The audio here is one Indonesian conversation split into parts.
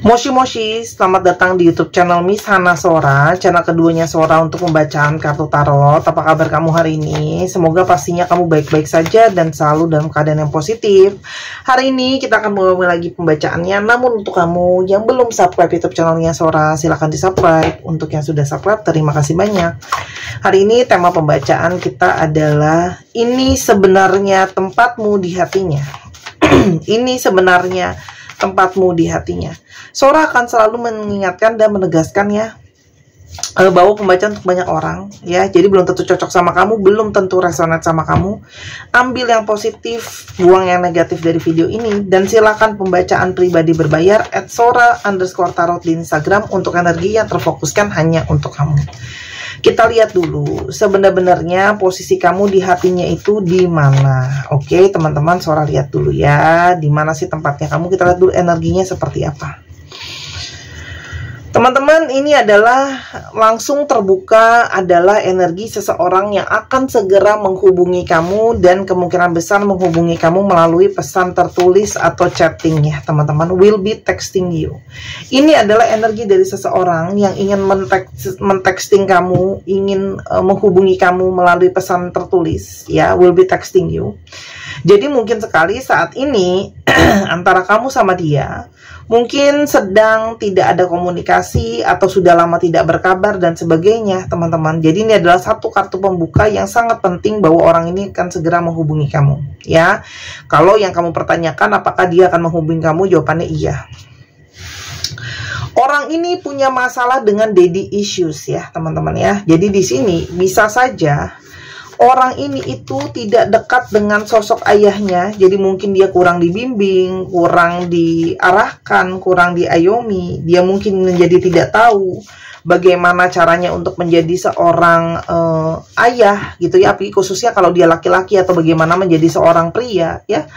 Moshi Moshi, selamat datang di YouTube channel Miss Hana Sora, channel keduanya Sora untuk pembacaan kartu tarot. Apa kabar kamu hari ini? Semoga pastinya kamu baik-baik saja dan selalu dalam keadaan yang positif. Hari ini kita akan mulai lagi pembacaannya. Namun untuk kamu yang belum subscribe YouTube channelnya Sora, silahkan di subscribe. Untuk yang sudah subscribe, terima kasih banyak. Hari ini tema pembacaan kita adalah ini sebenarnya tempatmu di hatinya. Ini sebenarnya tempatmu di hatinya. Sora akan selalu mengingatkan dan menegaskan ya, bahwa pembacaan untuk banyak orang ya, jadi belum tentu cocok sama kamu, belum tentu resonate sama kamu. Ambil yang positif, buang yang negatif dari video ini, dan silakan pembacaan pribadi berbayar @sora_tarot di Instagram untuk energi yang terfokuskan hanya untuk kamu. Kita lihat dulu sebenarnya posisi kamu di hatinya itu di mana. Oke, teman-teman, Sora lihat dulu ya, di mana sih tempatnya kamu. Kita lihat dulu energinya seperti apa. Teman-teman, ini adalah langsung terbuka adalah energi seseorang yang akan segera menghubungi kamu dan kemungkinan besar menghubungi kamu melalui pesan tertulis atau chatting ya, teman-teman. Will be texting you. Ini adalah energi dari seseorang yang ingin men-texting kamu, ingin menghubungi kamu melalui pesan tertulis ya, will be texting you. Jadi mungkin sekali saat ini antara kamu sama dia mungkin sedang tidak ada komunikasi atau sudah lama tidak berkabar dan sebagainya, teman-teman. Jadi ini adalah satu kartu pembuka yang sangat penting bahwa orang ini akan segera menghubungi kamu ya. Kalau yang kamu pertanyakan apakah dia akan menghubungi kamu, jawabannya iya. Orang ini punya masalah dengan daddy issues ya, teman-teman ya. Jadi di sini bisa saja orang ini itu tidak dekat dengan sosok ayahnya. Jadi mungkin dia kurang dibimbing, kurang diarahkan, kurang diayomi. Dia mungkin menjadi tidak tahu bagaimana caranya untuk menjadi seorang ayah gitu ya, khususnya kalau dia laki-laki, atau bagaimana menjadi seorang pria ya.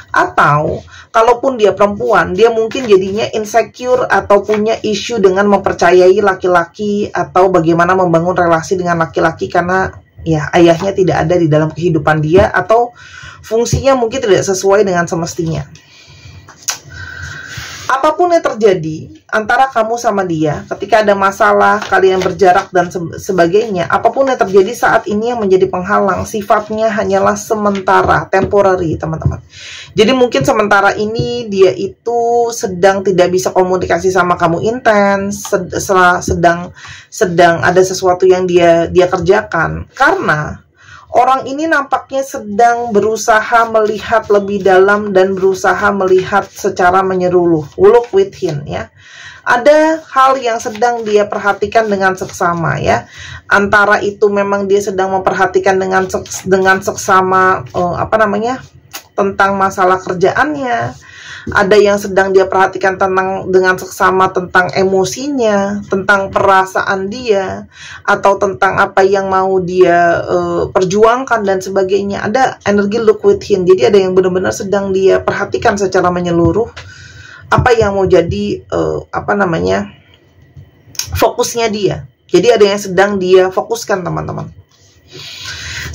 Atau kalaupun dia perempuan, dia mungkin jadinya insecure atau punya isu dengan mempercayai laki-laki, atau bagaimana membangun relasi dengan laki-laki karena ya ayahnya tidak ada di dalam kehidupan dia, atau fungsinya mungkin tidak sesuai dengan semestinya. Apapun yang terjadi antara kamu sama dia, ketika ada masalah, kalian berjarak dan sebagainya, apapun yang terjadi saat ini yang menjadi penghalang, sifatnya hanyalah sementara, temporary, teman-teman. Jadi mungkin sementara ini dia itu sedang tidak bisa komunikasi sama kamu intens, sedang ada sesuatu yang dia kerjakan, karena orang ini nampaknya sedang berusaha melihat lebih dalam dan berusaha melihat secara menyeluruh. Look within ya. Ada hal yang sedang dia perhatikan dengan seksama ya. Antara itu memang dia sedang memperhatikan dengan seksama tentang masalah kerjaannya. Ada yang sedang dia perhatikan dengan seksama tentang emosinya, tentang perasaan dia, atau tentang apa yang mau dia perjuangkan dan sebagainya. Ada energi look within. Jadi ada yang benar-benar sedang dia perhatikan secara menyeluruh apa yang mau jadi fokusnya dia. Jadi ada yang sedang dia fokuskan, teman-teman.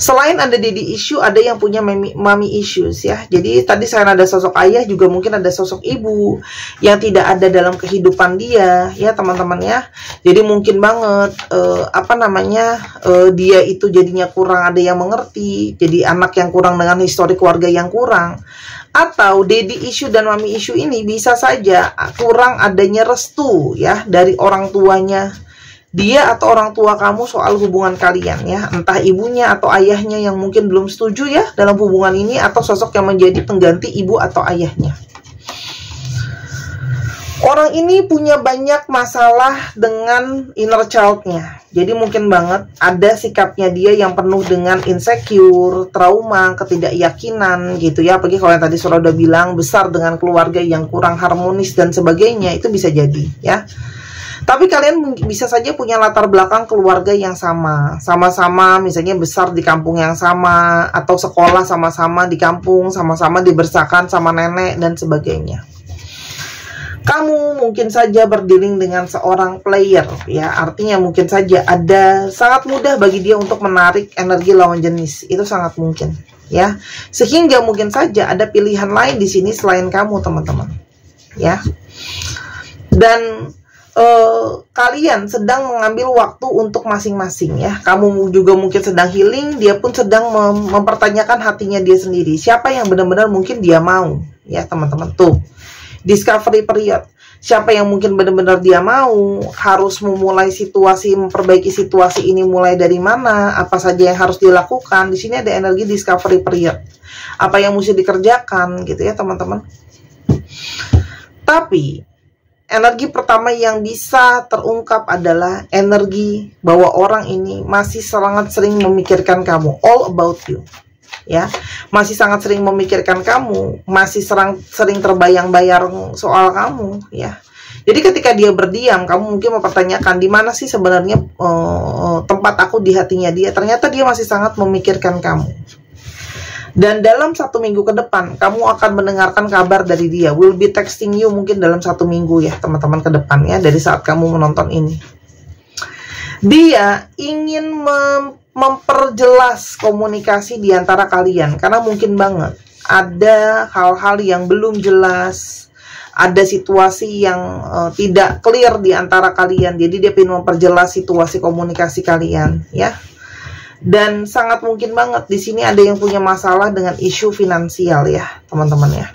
Selain ada daddy issue, ada yang punya mommy issues ya. Jadi tadi selain ada sosok ayah, juga mungkin ada sosok ibu yang tidak ada dalam kehidupan dia ya, teman-teman ya. Jadi mungkin banget dia itu jadinya kurang ada yang mengerti. Jadi anak yang kurang dengan histori keluarga yang kurang. Atau daddy issue dan mommy issue ini bisa saja kurang adanya restu ya dari orang tuanya dia atau orang tua kamu soal hubungan kalian ya, entah ibunya atau ayahnya yang mungkin belum setuju ya dalam hubungan ini, atau sosok yang menjadi pengganti ibu atau ayahnya. Orang ini punya banyak masalah dengan inner child-nya. Jadi mungkin banget ada sikapnya dia yang penuh dengan insecure, trauma, ketidakyakinan gitu ya. Apalagi kalau yang tadi Sora udah bilang, besar dengan keluarga yang kurang harmonis dan sebagainya, itu bisa jadi ya. Tapi kalian bisa saja punya latar belakang keluarga yang sama-sama misalnya besar di kampung yang sama, atau sekolah sama-sama di kampung, sama-sama dibesarkan sama nenek dan sebagainya. Kamu mungkin saja berdealing dengan seorang player ya, artinya mungkin saja ada sangat mudah bagi dia untuk menarik energi lawan jenis, itu sangat mungkin ya. Sehingga mungkin saja ada pilihan lain di sini selain kamu, teman-teman ya. Dan kalian sedang mengambil waktu untuk masing-masing ya. Kamu juga mungkin sedang healing, dia pun sedang mempertanyakan hatinya dia sendiri. Siapa yang benar-benar mungkin dia mau ya teman-teman. Tuh, discovery period. Siapa yang mungkin benar-benar dia mau, harus memulai situasi, memperbaiki situasi ini mulai dari mana, apa saja yang harus dilakukan. Di sini ada energi discovery period. Apa yang mesti dikerjakan gitu ya teman-teman. Tapi energi pertama yang bisa terungkap adalah energi bahwa orang ini masih sangat sering memikirkan kamu, all about you. Ya, masih sangat sering memikirkan kamu, masih sering terbayang-bayang soal kamu, ya. Jadi ketika dia berdiam, kamu mungkin mempertanyakan di mana sih sebenarnya tempat aku di hatinya dia. Ternyata dia masih sangat memikirkan kamu. Dan dalam 1 minggu ke depan, kamu akan mendengarkan kabar dari dia. Will be texting you mungkin dalam 1 minggu ya teman-teman ke depan ya, dari saat kamu menonton ini. Dia ingin memperjelas komunikasi di antara kalian. Karena mungkin banget ada hal-hal yang belum jelas, ada situasi yang tidak clear di antara kalian. Jadi dia ingin memperjelas situasi komunikasi kalian ya. Dan sangat mungkin banget di sini ada yang punya masalah dengan isu finansial ya teman-teman ya.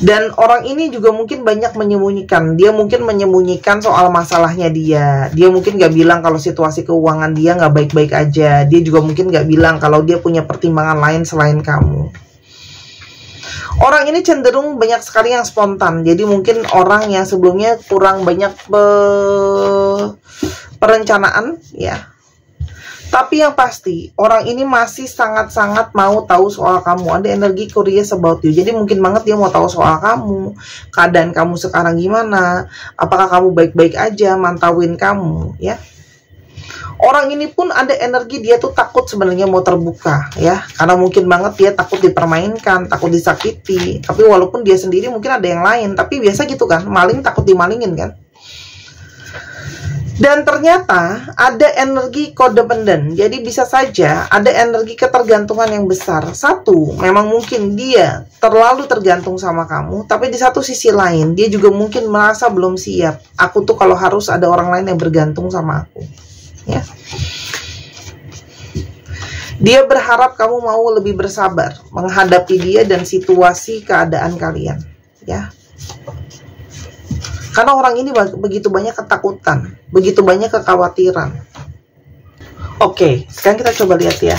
Dan orang ini juga mungkin banyak menyembunyikan. Dia mungkin menyembunyikan soal masalahnya dia. Dia mungkin gak bilang kalau situasi keuangan dia gak baik-baik aja. Dia juga mungkin gak bilang kalau dia punya pertimbangan lain selain kamu. Orang ini cenderung banyak sekali yang spontan. Jadi mungkin orang yang sebelumnya kurang banyak perencanaan ya. Tapi yang pasti, orang ini masih sangat-sangat mau tahu soal kamu. Ada energi curious about you. Jadi mungkin banget dia mau tahu soal kamu. Keadaan kamu sekarang gimana? Apakah kamu baik-baik aja? Mantauin kamu, ya. Orang ini pun ada energi dia tuh takut sebenarnya mau terbuka, ya. Karena mungkin banget dia takut dipermainkan, takut disakiti. Tapi walaupun dia sendiri mungkin ada yang lain. Tapi biasa gitu kan, maling takut dimalingin kan. Dan ternyata ada energi codependent. Jadi bisa saja ada energi ketergantungan yang besar. Satu, memang mungkin dia terlalu tergantung sama kamu. Tapi di satu sisi lain, dia juga mungkin merasa belum siap. Aku tuh kalau harus ada orang lain yang bergantung sama aku. Ya. Dia berharap kamu mau lebih bersabar menghadapi dia dan situasi keadaan kalian. Ya. Karena orang ini begitu banyak ketakutan, begitu banyak kekhawatiran. Oke, sekarang kita coba lihat ya.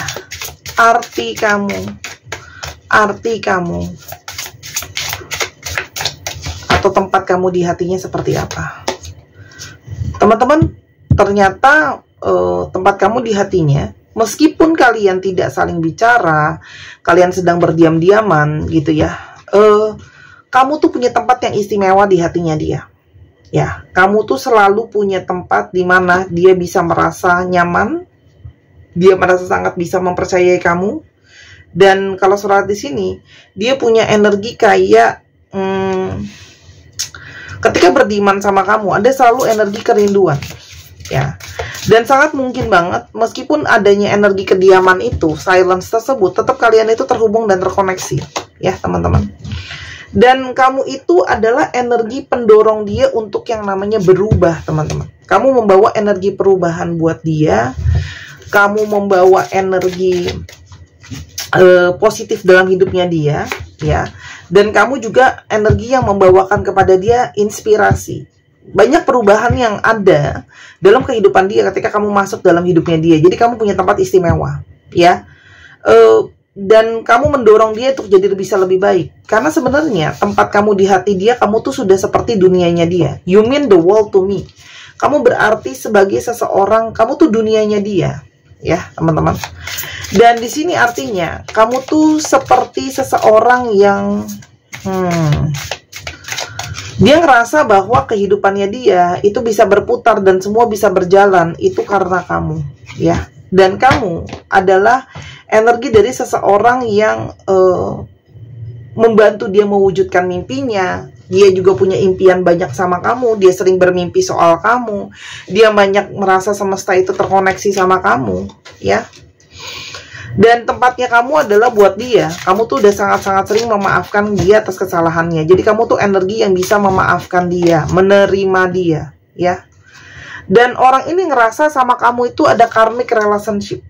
Arti kamu atau tempat kamu di hatinya seperti apa? Teman-teman, ternyata tempat kamu di hatinya, meskipun kalian tidak saling bicara, kalian sedang berdiam-diaman gitu ya. Kamu tuh punya tempat yang istimewa di hatinya dia. Ya, kamu tuh selalu punya tempat di mana dia bisa merasa nyaman, dia merasa sangat bisa mempercayai kamu. Dan kalau surat di sini, dia punya energi kayak ketika berdiaman sama kamu, ada selalu energi kerinduan. Ya, dan sangat mungkin banget, meskipun adanya energi kediaman itu, silence tersebut, tetap kalian itu terhubung dan terkoneksi, ya teman-teman. Dan kamu itu adalah energi pendorong dia untuk yang namanya berubah, teman-teman. Kamu membawa energi perubahan buat dia. Kamu membawa energi positif dalam hidupnya dia, ya. Dan kamu juga energi yang membawakan kepada dia inspirasi. Banyak perubahan yang ada dalam kehidupan dia ketika kamu masuk dalam hidupnya dia. Jadi kamu punya tempat istimewa, ya. Dan kamu mendorong dia untuk jadi bisa lebih baik. Karena sebenarnya tempat kamu di hati dia, kamu tuh sudah seperti dunianya dia. You mean the world to me. Kamu berarti sebagai seseorang, kamu tuh dunianya dia, ya teman-teman. Dan di sini artinya kamu tuh seperti seseorang yang dia ngerasa bahwa kehidupannya dia itu bisa berputar dan semua bisa berjalan itu karena kamu, ya. Dan kamu adalah energi dari seseorang yang membantu dia mewujudkan mimpinya. Dia juga punya impian banyak sama kamu. Dia sering bermimpi soal kamu. Dia banyak merasa semesta itu terkoneksi sama kamu, ya. Dan tempatnya kamu adalah buat dia. Kamu tuh udah sangat-sangat sering memaafkan dia atas kesalahannya. Jadi kamu tuh energi yang bisa memaafkan dia, menerima dia, ya. Dan orang ini ngerasa sama kamu itu ada karmic relationship,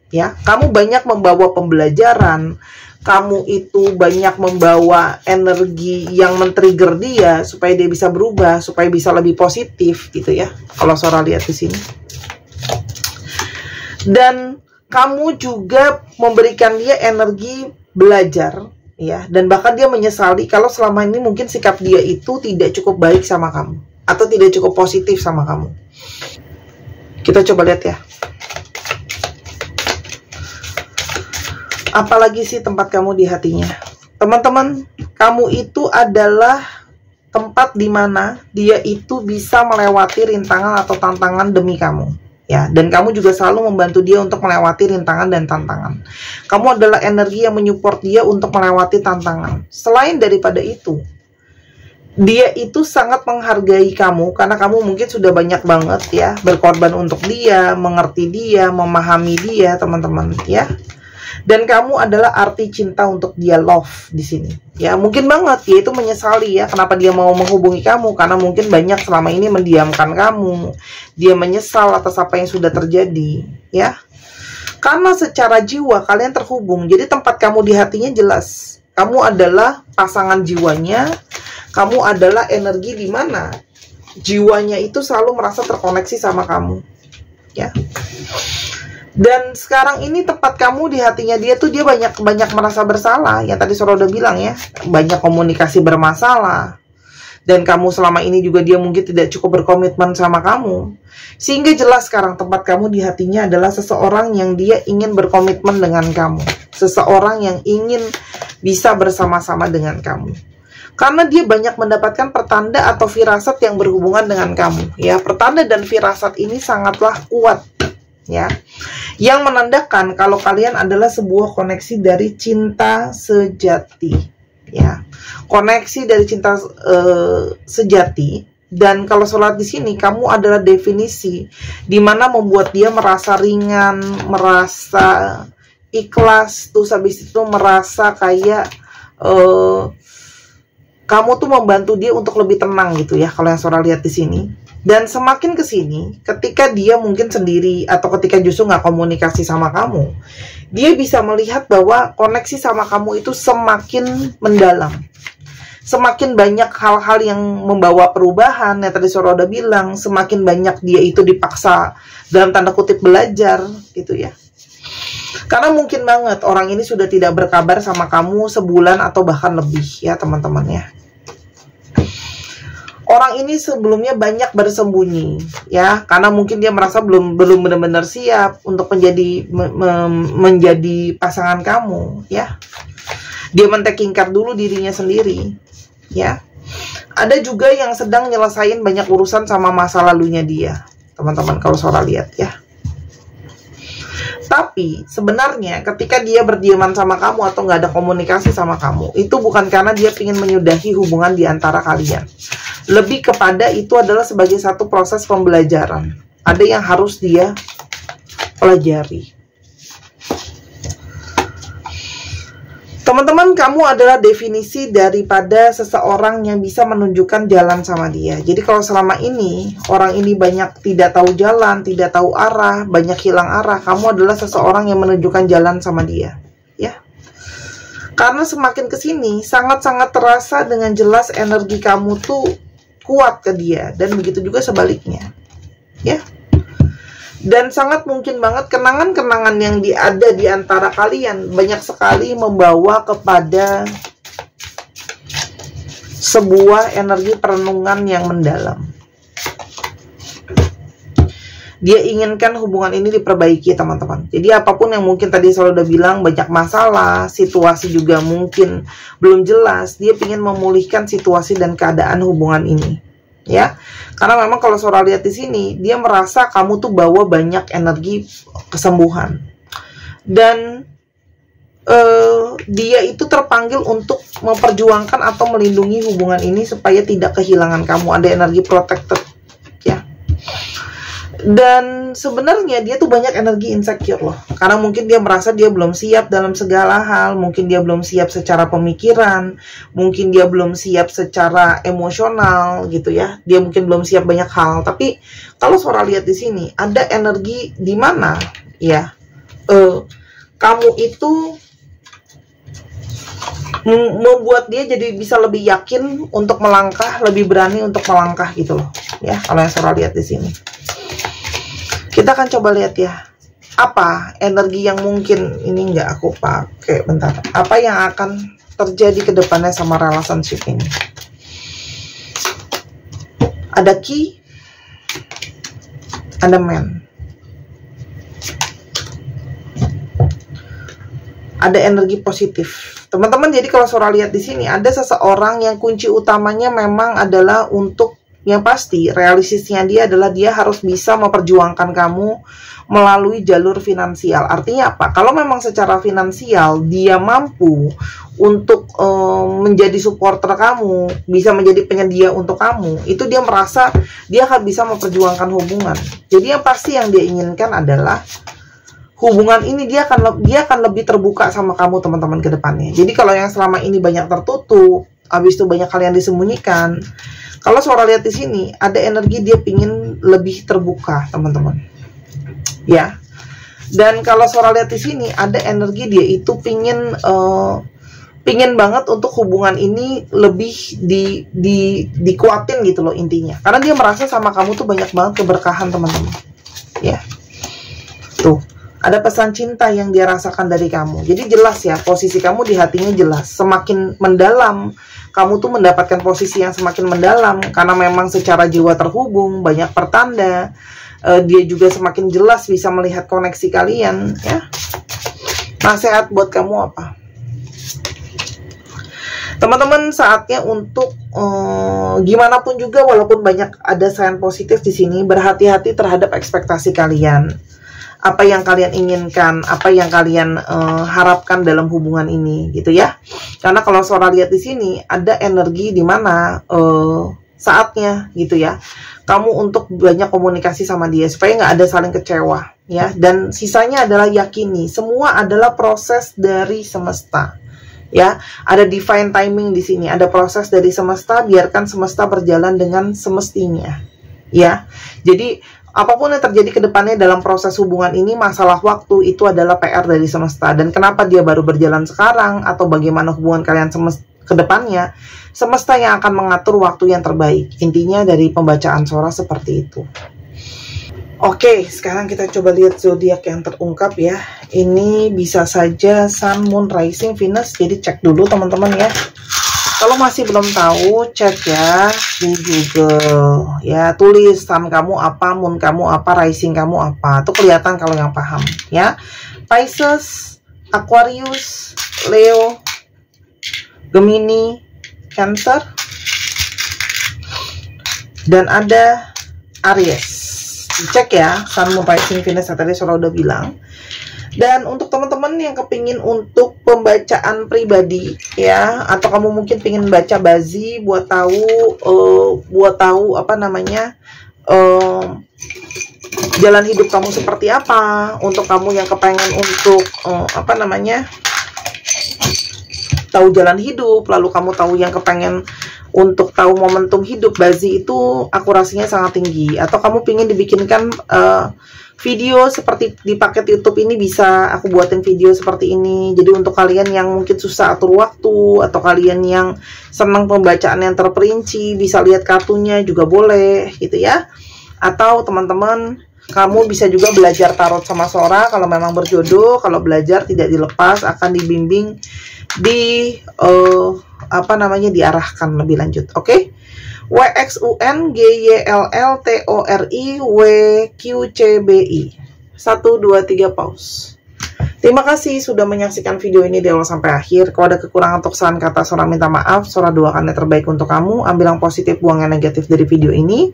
ya. Kamu banyak membawa pembelajaran, kamu itu banyak membawa energi yang men-trigger dia supaya dia bisa berubah, supaya bisa lebih positif gitu ya. Kalau Sora lihat di sini. Dan kamu juga memberikan dia energi belajar, ya, dan bahkan dia menyesali kalau selama ini mungkin sikap dia itu tidak cukup baik sama kamu atau tidak cukup positif sama kamu. Kita coba lihat ya. Apalagi sih tempat kamu di hatinya? Teman-teman, kamu itu adalah tempat di mana dia itu bisa melewati rintangan atau tantangan demi kamu. Ya, dan kamu juga selalu membantu dia untuk melewati rintangan dan tantangan. Kamu adalah energi yang menyupport dia untuk melewati tantangan. Selain daripada itu, dia itu sangat menghargai kamu karena kamu mungkin sudah banyak banget ya berkorban untuk dia, mengerti dia, memahami dia, teman-teman ya. Dan kamu adalah arti cinta untuk dia, love di sini. Ya, mungkin banget dia itu menyesali ya kenapa dia mau menghubungi kamu, karena mungkin banyak selama ini mendiamkan kamu. Dia menyesal atas apa yang sudah terjadi, ya. Karena secara jiwa kalian terhubung. Jadi tempat kamu di hatinya jelas. Kamu adalah pasangan jiwanya. Kamu adalah energi di mana jiwanya itu selalu merasa terkoneksi sama kamu, ya. Dan sekarang ini tempat kamu di hatinya dia tuh dia banyak merasa bersalah. Yang tadi Sora udah bilang ya, banyak komunikasi bermasalah. Dan kamu selama ini juga dia mungkin tidak cukup berkomitmen sama kamu. Sehingga jelas sekarang tempat kamu di hatinya adalah seseorang yang dia ingin berkomitmen dengan kamu. Seseorang yang ingin bisa bersama-sama dengan kamu. Karena dia banyak mendapatkan pertanda atau firasat yang berhubungan dengan kamu. Ya, pertanda dan firasat ini sangatlah kuat. Ya, yang menandakan kalau kalian adalah sebuah koneksi dari cinta sejati, ya, koneksi dari cinta sejati. Dan kalau sholat di sini, kamu adalah definisi di mana membuat dia merasa ringan, merasa ikhlas, terus habis itu merasa kayak kamu tuh membantu dia untuk lebih tenang gitu ya. Kalau yang Sora lihat di sini. Dan semakin ke sini, ketika dia mungkin sendiri atau ketika justru nggak komunikasi sama kamu, dia bisa melihat bahwa koneksi sama kamu itu semakin mendalam. Semakin banyak hal-hal yang membawa perubahan, yang tadi Sora udah bilang, semakin banyak dia itu dipaksa dalam tanda kutip belajar, gitu ya. Karena mungkin banget orang ini sudah tidak berkabar sama kamu sebulan atau bahkan lebih ya teman-teman ya. Orang ini sebelumnya banyak bersembunyi ya, karena mungkin dia merasa belum benar-benar siap untuk menjadi pasangan kamu ya. Dia mentekingkar dulu dirinya sendiri ya. Ada juga yang sedang nyelesain banyak urusan sama masa lalunya dia, teman-teman kalau Sora lihat ya. Tapi sebenarnya ketika dia berdiaman sama kamu atau nggak ada komunikasi sama kamu, itu bukan karena dia ingin menyudahi hubungan di antara kalian. Lebih kepada itu adalah sebagai satu proses pembelajaran. Ada yang harus dia pelajari. Teman-teman, kamu adalah definisi daripada seseorang yang bisa menunjukkan jalan sama dia. Jadi kalau selama ini orang ini banyak tidak tahu jalan, tidak tahu arah, banyak hilang arah, kamu adalah seseorang yang menunjukkan jalan sama dia, ya. Karena semakin kesini sangat-sangat terasa dengan jelas energi kamu tuh kuat ke dia, dan begitu juga sebaliknya, ya. Dan sangat mungkin banget kenangan-kenangan yang ada di antara kalian banyak sekali membawa kepada sebuah energi perenungan yang mendalam. Dia inginkan hubungan ini diperbaiki, teman-teman. Jadi apapun yang mungkin tadi saya udah bilang, banyak masalah, situasi juga mungkin belum jelas, dia ingin memulihkan situasi dan keadaan hubungan ini. Ya, karena memang kalau Sora lihat di sini, dia merasa kamu tuh bawa banyak energi kesembuhan, dan dia itu terpanggil untuk memperjuangkan atau melindungi hubungan ini supaya tidak kehilangan kamu. Ada energi protected, ya. Dan sebenarnya dia tuh banyak energi insecure loh, karena mungkin dia merasa dia belum siap dalam segala hal, mungkin dia belum siap secara pemikiran, mungkin dia belum siap secara emosional gitu ya, dia mungkin belum siap banyak hal. Tapi kalau Sora lihat di sini ada energi di mana ya, kamu itu membuat dia jadi bisa lebih yakin untuk melangkah, lebih berani untuk melangkah gitu loh ya, kalau yang Sora lihat di sini. Kita akan coba lihat ya, apa energi yang mungkin, ini nggak aku pakai, bentar, apa yang akan terjadi ke depannya sama relationship ini. Ada key, ada man, ada energi positif. Teman-teman, jadi kalau Sora lihat di sini ada seseorang yang kunci utamanya memang adalah untuk, yang pasti realistisnya dia adalah dia harus bisa memperjuangkan kamu melalui jalur finansial. Artinya apa? Kalau memang secara finansial dia mampu untuk menjadi supporter kamu, bisa menjadi penyedia untuk kamu, itu dia merasa dia akan bisa memperjuangkan hubungan. Jadi yang pasti yang dia inginkan adalah hubungan ini dia akan lebih terbuka sama kamu teman-teman ke depannya. Jadi kalau yang selama ini banyak tertutup, habis itu banyak hal yang disembunyikan, kalau Sora lihat di sini ada energi dia pingin lebih terbuka teman-teman ya. Dan kalau Sora lihat di sini ada energi dia itu pingin banget untuk hubungan ini lebih dikuatin gitu loh intinya, karena dia merasa sama kamu tuh banyak banget keberkahan teman-teman ya. Tuh ada pesan cinta yang dia rasakan dari kamu. Jadi jelas ya, posisi kamu di hatinya jelas. Semakin mendalam, kamu tuh mendapatkan posisi yang semakin mendalam, karena memang secara jiwa terhubung, banyak pertanda. Dia juga semakin jelas bisa melihat koneksi kalian ya. Nasihat buat kamu apa? Teman-teman, saatnya untuk gimana pun juga, walaupun banyak ada sign positif di sini, berhati-hati terhadap ekspektasi kalian. Apa yang kalian inginkan, apa yang kalian harapkan dalam hubungan ini gitu ya. Karena kalau Sora lihat di sini ada energi di mana saatnya gitu ya, kamu untuk banyak komunikasi sama dia supaya nggak ada saling kecewa ya. Dan sisanya adalah yakini semua adalah proses dari semesta ya. Ada divine timing di sini, ada proses dari semesta, biarkan semesta berjalan dengan semestinya ya. Jadi apapun yang terjadi ke depannya dalam proses hubungan ini, masalah waktu itu adalah PR dari semesta. Dan kenapa dia baru berjalan sekarang, atau bagaimana hubungan kalian ke depannya, semesta yang akan mengatur waktu yang terbaik. Intinya dari pembacaan Sora seperti itu. Oke, sekarang kita coba lihat zodiak yang terungkap ya. Ini bisa saja Sun, Moon, Rising, Venus. Jadi cek dulu teman-teman ya. Kalau masih belum tahu, cek ya di Google ya, tulis Sun kamu apa, Moon kamu apa, Rising kamu apa. Itu kelihatan kalau yang paham ya. Pisces, Aquarius, Leo, Gemini, Cancer, dan ada Aries. Dicek ya, Sun, Moon, Rising, Venus, tadi Sora udah bilang. Dan untuk teman-teman yang kepingin untuk pembacaan pribadi ya, atau kamu mungkin pingin baca bazi buat tahu apa namanya jalan hidup kamu seperti apa, untuk kamu yang kepengen untuk apa namanya tahu jalan hidup, lalu kamu tahu yang kepengen untuk tahu momentum hidup, bazi itu akurasinya sangat tinggi. Atau kamu pingin dibikinkan video seperti di paket YouTube ini, bisa aku buatin video seperti ini. Jadi untuk kalian yang mungkin susah atur waktu, atau kalian yang senang pembacaan yang terperinci, bisa lihat kartunya juga boleh gitu ya. Atau teman-teman, kamu bisa juga belajar tarot sama Sora kalau memang berjodoh. Kalau belajar tidak dilepas, akan dibimbing di apa namanya, diarahkan lebih lanjut. Oke? WXUNGYLLTORIWQCBI 1, 2, 3 pause. Terima kasih sudah menyaksikan video ini dari awal sampai akhir. Kalau ada kekurangan atau kesalahan kata, Sora minta maaf. Sora doakan yang terbaik untuk kamu. Ambil yang positif, buang yang negatif dari video ini.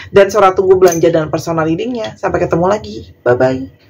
Dan Sora tunggu belanja dan personal readingnya. Sampai ketemu lagi. Bye-bye.